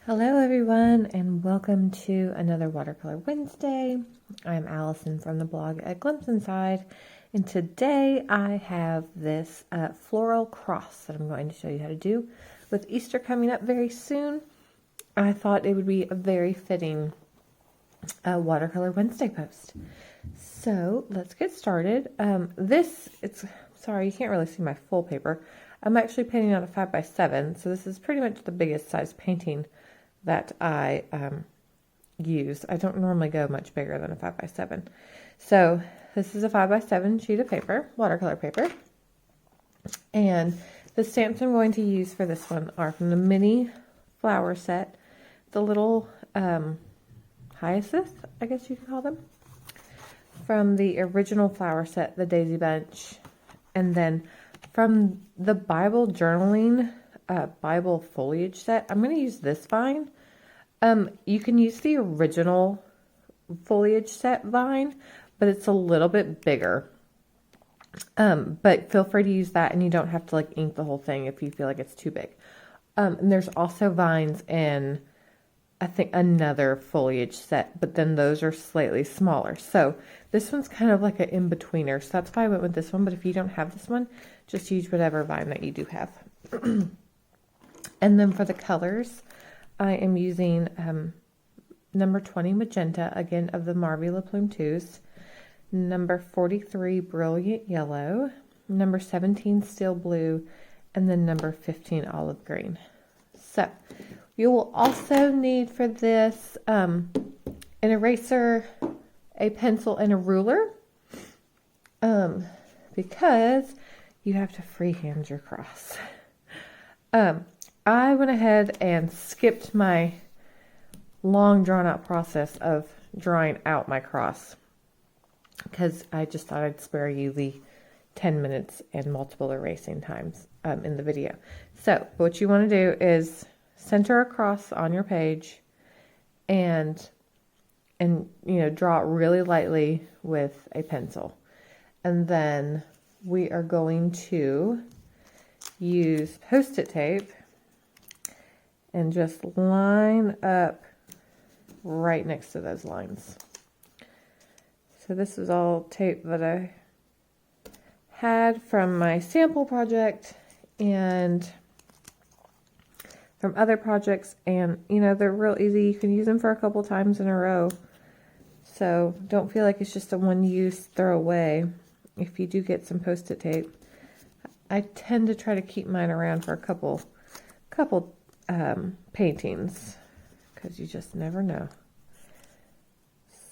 Hello everyone and welcome to another Watercolor Wednesday. I'm Allison from the blog at Glimpse Inside, and today I have this Floral Cross that I'm going to show you how to do. With Easter coming up very soon, I thought it would be a very fitting Watercolor Wednesday post. So let's get started. Sorry, you can't really see my full paper. I'm actually painting on a 5x7, so this is pretty much the biggest size painting that I use. I don't normally go much bigger than a 5x7. So this is a 5x7 sheet of paper, watercolor paper. And the stamps I'm going to use for this one are from the mini flower set, the little hyacinth, I guess you could call them, from the original flower set, the Daisy Bunch, and then from the Bible journaling Bible foliage set, I'm going to use this vine. You can use the original foliage set vine, but it's a little bit bigger. But feel free to use that, and you don't have to like ink the whole thing if you feel like it's too big. And there's also vines in, I think, another foliage set, but then those are slightly smaller. So this one's kind of like an in-betweener. So that's why I went with this one. But if you don't have this one, just use whatever vine that you do have. And then for the colors, I am using number 20 magenta, again, of the Marvy La Plume 2s, number 43 brilliant yellow, number 17 steel blue, and then number 15 olive green. So you will also need for this an eraser, a pencil, and a ruler, because you have to freehand your cross. I went ahead and skipped my long drawn out process of drawing out my cross because I just thought I'd spare you the 10 minutes and multiple erasing times in the video. So what you want to do is center a cross on your page and draw it really lightly with a pencil. And then we are going to use Post-it tape and just line up right next to those lines. So this is all tape that I had from my sample project and from other projects, and they're real easy. You can use them for a couple times in a row, so don't feel like it's just a one-use throwaway. If you do get some Post-it tape, I tend to try to keep mine around for a couple paintings, because you just never know.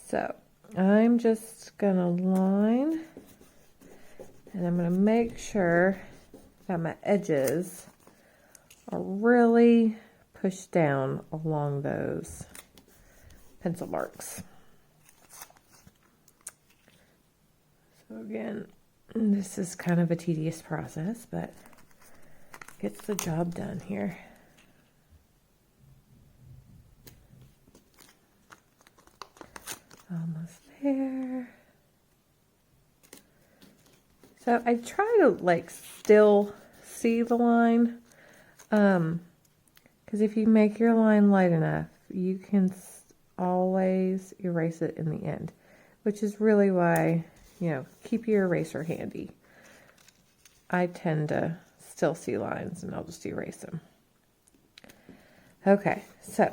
So I'm just gonna line, and I'm gonna make sure that my edges are really pushed down along those pencil marks. So again, this is kind of a tedious process, but gets the job done here. Almost there. So I try to still see the line, because if you make your line light enough, you can always erase it in the end, which is really why, keep your eraser handy. I tend to still see lines, and I'll just erase them. Okay, so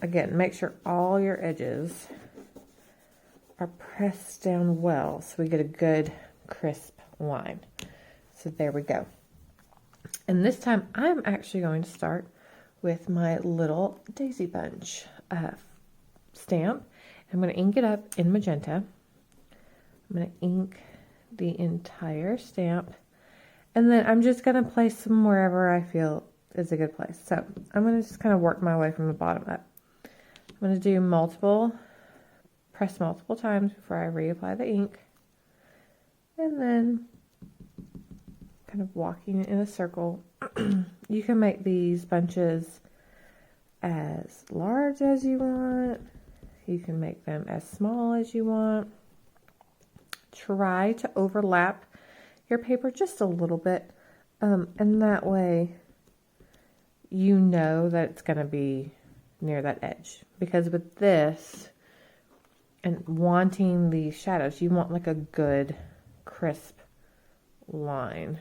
again, make sure all your edges are pressed down well so we get a good crisp line. So there we go. And this time I'm actually going to start with my little Daisy Bunch stamp. I'm going to ink it up in magenta. I'm going to ink the entire stamp, and then I'm just going to place them wherever I feel is a good place. So I'm going to just kind of work my way from the bottom up. I'm going to do press multiple times before I reapply the ink, and then kind of walking in a circle. You can make these bunches as large as you want. You can make them as small as you want. Try to overlap your paper just a little bit, and that way you know that it's going to be near that edge. Because with this, and wanting the shadows, you want like a good crisp line.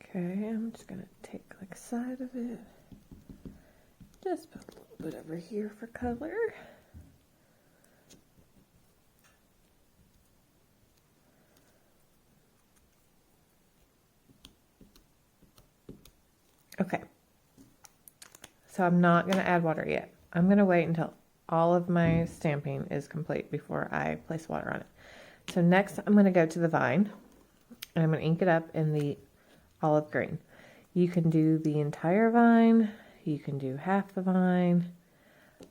Okay, I'm just gonna take like a side of it. Just put a little bit over here for color. Okay, so I'm not going to add water yet. I'm going to wait until all of my stamping is complete before I place water on it. So next I'm going to go to the vine and I'm going to ink it up in the olive green. You can do the entire vine, you can do half the vine.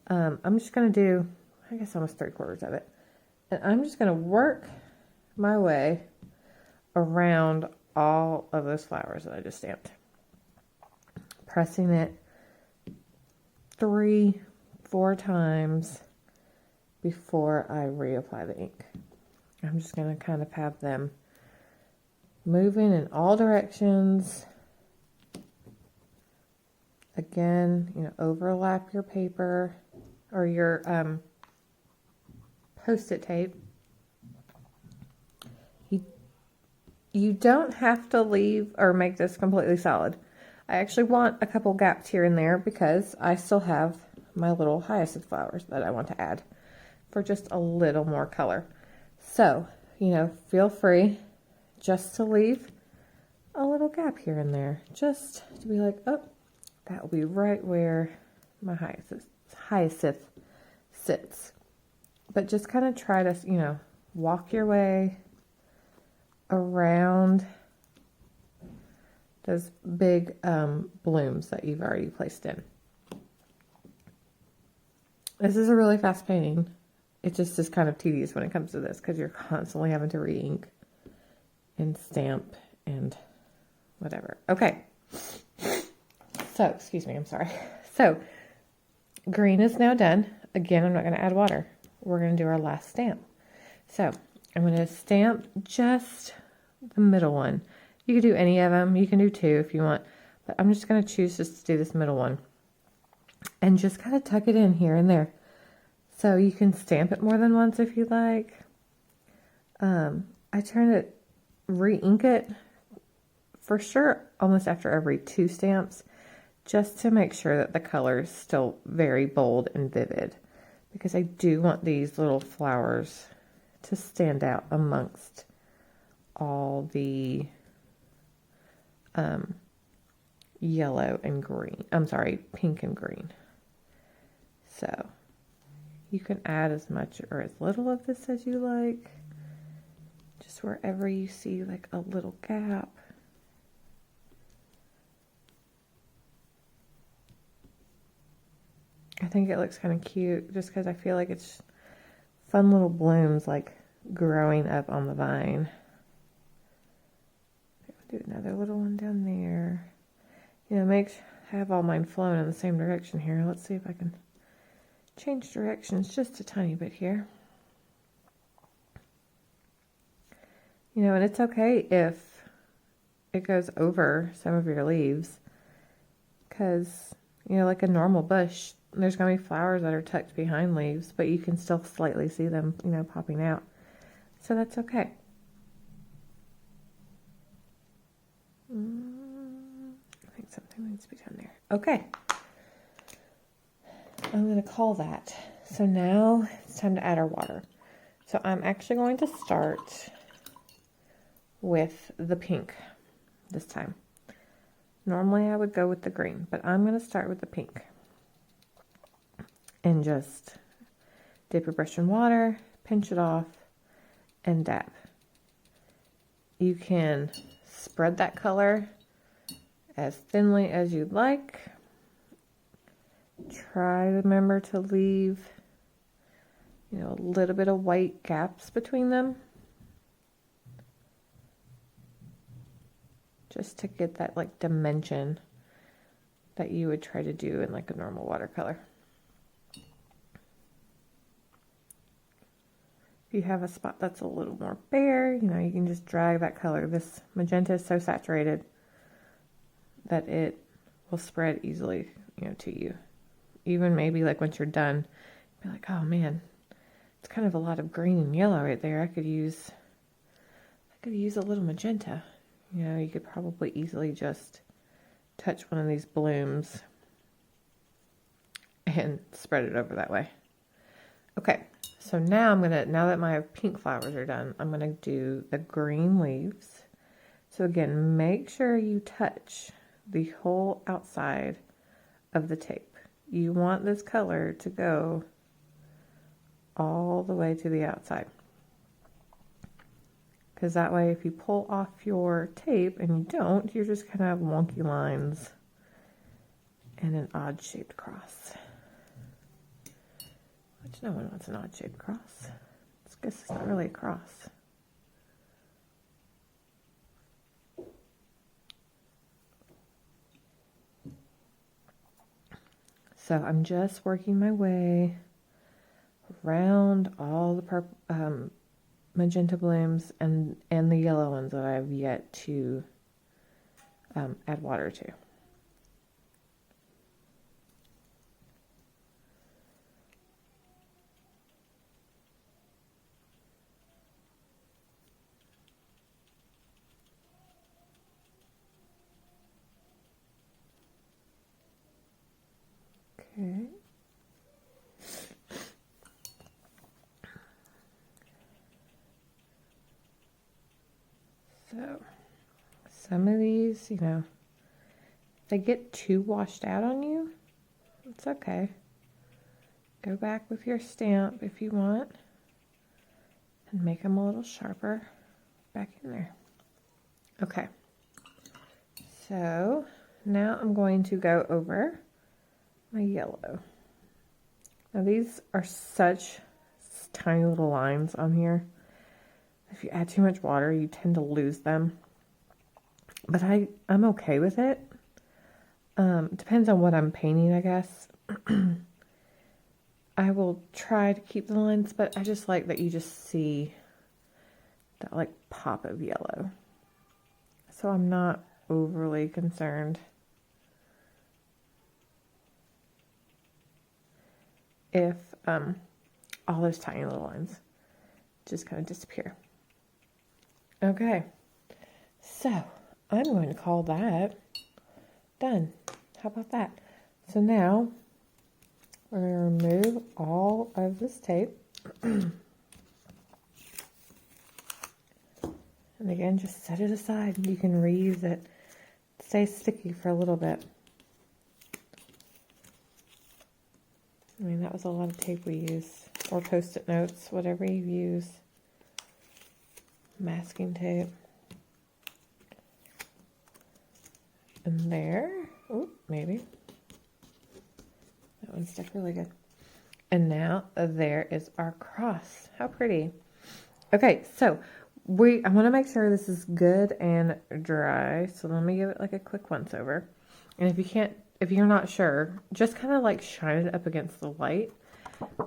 I'm just going to do, I guess, almost 3/4 of it. And I'm just going to work my way around all of those flowers that I just stamped. Pressing it 3-4 times before I reapply the ink. I'm just going to kind of have them moving in all directions. Again, you know, overlap your paper or your Post-it tape. You don't have to leave or make this completely solid. I actually want a couple gaps here and there because I still have my little hyacinth flowers that I want to add for just a little more color. So, you know, feel free just to leave a little gap here and there, just to be like, oh, that will be right where my hyacinth sits. But just kind of try to, you know, walk your way around those big blooms that you've already placed in. This is a really fast painting. It just is kind of tedious when it comes to this because you're constantly having to re-ink and stamp and whatever. Okay. So, excuse me, I'm sorry. So, green is now done. Again, I'm not going to add water. We're going to do our last stamp. So, I'm going to stamp just the middle one. You can do any of them. You can do 2 if you want. But I'm just going to choose just to do this middle one. And just kind of tuck it in here and there. So you can stamp it more than once if you like. I turn it, re-ink it for sure almost after every 2 stamps. Just to make sure that the color is still very bold and vivid. Because I do want these little flowers to stand out amongst all the yellow and green. I'm sorry, pink and green. So you can add as much or as little of this as you like. Just wherever you see like a little gap. I think it looks kind of cute just because I feel like it's fun little blooms like growing up on the vine. Do another little one down there. You know, have all mine flowing in the same direction here. Let's see if I can change directions just a tiny bit here. You know, and it's okay if it goes over some of your leaves because, you know, like a normal bush, there's going to be flowers that are tucked behind leaves, but you can still slightly see them, you know, popping out. So that's okay. I think something needs to be done there. Okay. I'm going to call that. So now it's time to add our water. So I'm actually going to start with the pink this time. Normally I would go with the green, but I'm going to start with the pink. And just dip your brush in water, pinch it off, and dab. You can spread that color as thinly as you'd like. Try to remember to leave, you know, a little bit of white gaps between them. Just to get that like dimension that you would try to do in like a normal watercolor. If you have a spot that's a little more bare, you know, you can just drag that color. This magenta is so saturated that it will spread easily, you know, to you. Even maybe like once you're done, be like, oh man, it's kind of a lot of green and yellow right there. I could use a little magenta. You know, you could probably easily just touch one of these blooms and spread it over that way. Okay, so now now that my pink flowers are done, I'm gonna do the green leaves. So again, make sure you touch the whole outside of the tape. You want this color to go all the way to the outside. Because that way, if you pull off your tape and you don't, you're just kind of have wonky lines and an odd shaped cross. Which no one wants an odd shaped cross. I guess it's not really a cross. So I'm just working my way around all the purple, magenta blooms and the yellow ones that I've yet to add water to. Okay. So, some of these, you know, if they get too washed out on you, it's okay. Go back with your stamp if you want and make them a little sharper back in there. Okay. So, now I'm going to go over my yellow. Now these are such tiny little lines on here. If you add too much water, you tend to lose them. But I'm okay with it. Depends on what I'm painting, I guess. I will try to keep the lines, but I just like that you just see that like pop of yellow. So I'm not overly concerned if all those tiny little lines just kind of disappear. Okay, so I'm going to call that done. How about that? So now we're going to remove all of this tape. And again, just set it aside. You can reuse it. It stays sticky for a little bit. I mean, that was a lot of tape we used. Or Post-it notes, whatever you use. Masking tape. And there. Oh, maybe. That one stuck really good. And now there is our cross. How pretty. Okay, so I want to make sure this is good and dry. So let me give it like a quick once over. And if you're not sure, just kind of like shine it up against the light.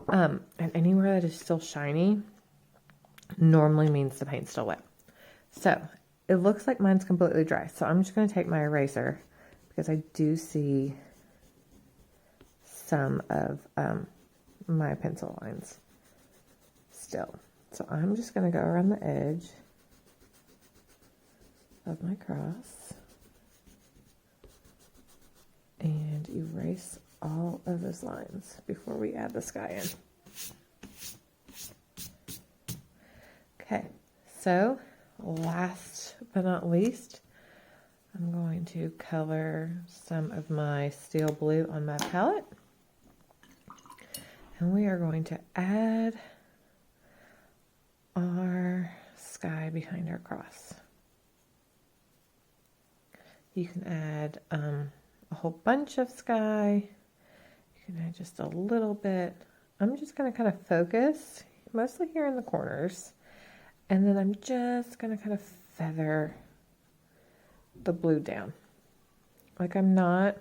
And anywhere that is still shiny normally means the paint's still wet. So it looks like mine's completely dry. So I'm just going to take my eraser because I do see some of my pencil lines still. So I'm just going to go around the edge of my cross and erase all of those lines before we add the sky in. Okay, so last but not least, I'm going to color some of my steel blue on my palette. And we are going to add our sky behind our cross. You can add a whole bunch of sky. You can add just a little bit. I'm just going to kind of focus mostly here in the corners. And then I'm just going to kind of feather the blue down. Like I'm not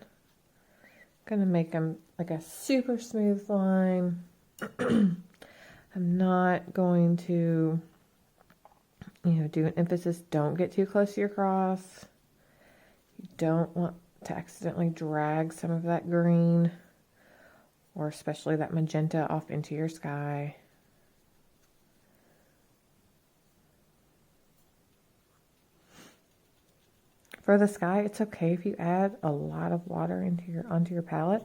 going to make them like a super smooth line. I'm not going to, do an emphasis. Don't get too close to your cross. You don't want to accidentally drag some of that green, or especially that magenta, off into your sky. For the sky, it's okay if you add a lot of water onto your palette.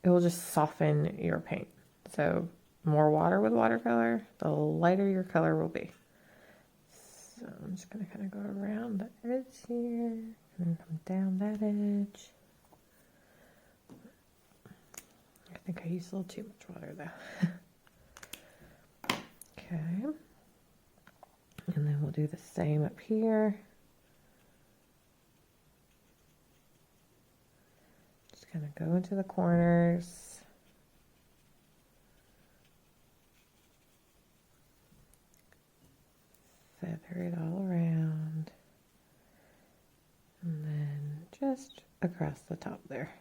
It will just soften your paint. So more water with watercolor, the lighter your color will be. So I'm just going to kind of go around the edge here and come down that edge. I think I used a little too much water though. Okay. And then we'll do the same up here. Just kind of go into the corners. Feather it all around. And then just across the top there.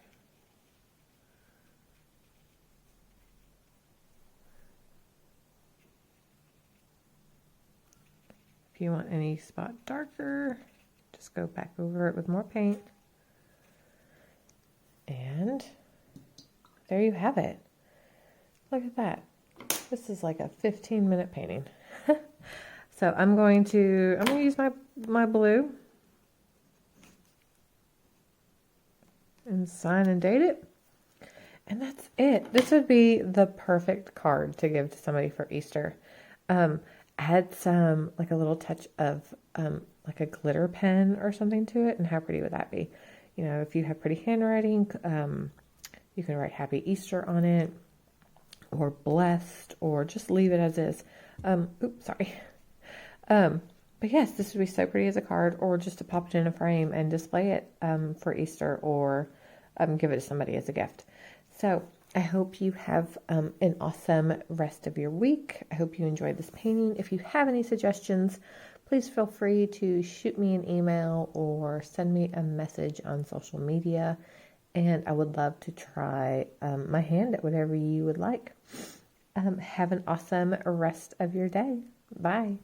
If you want any spot darker, just go back over it with more paint. And there you have it. Look at that. This is like a 15-minute painting. So I'm going to use my blue and sign and date it. And that's it. This would be the perfect card to give to somebody for Easter. Add some, like a little touch of like a glitter pen or something to it, and how pretty would that be? If you have pretty handwriting, you can write Happy Easter on it, or blessed, or just leave it as is. Oops, sorry. But yes, this would be so pretty as a card, or just to pop it in a frame and display it for Easter, or give it to somebody as a gift. So I hope you have an awesome rest of your week. I hope you enjoyed this painting. If you have any suggestions, please feel free to shoot me an email or send me a message on social media, and I would love to try my hand at whatever you would like. Have an awesome rest of your day. Bye.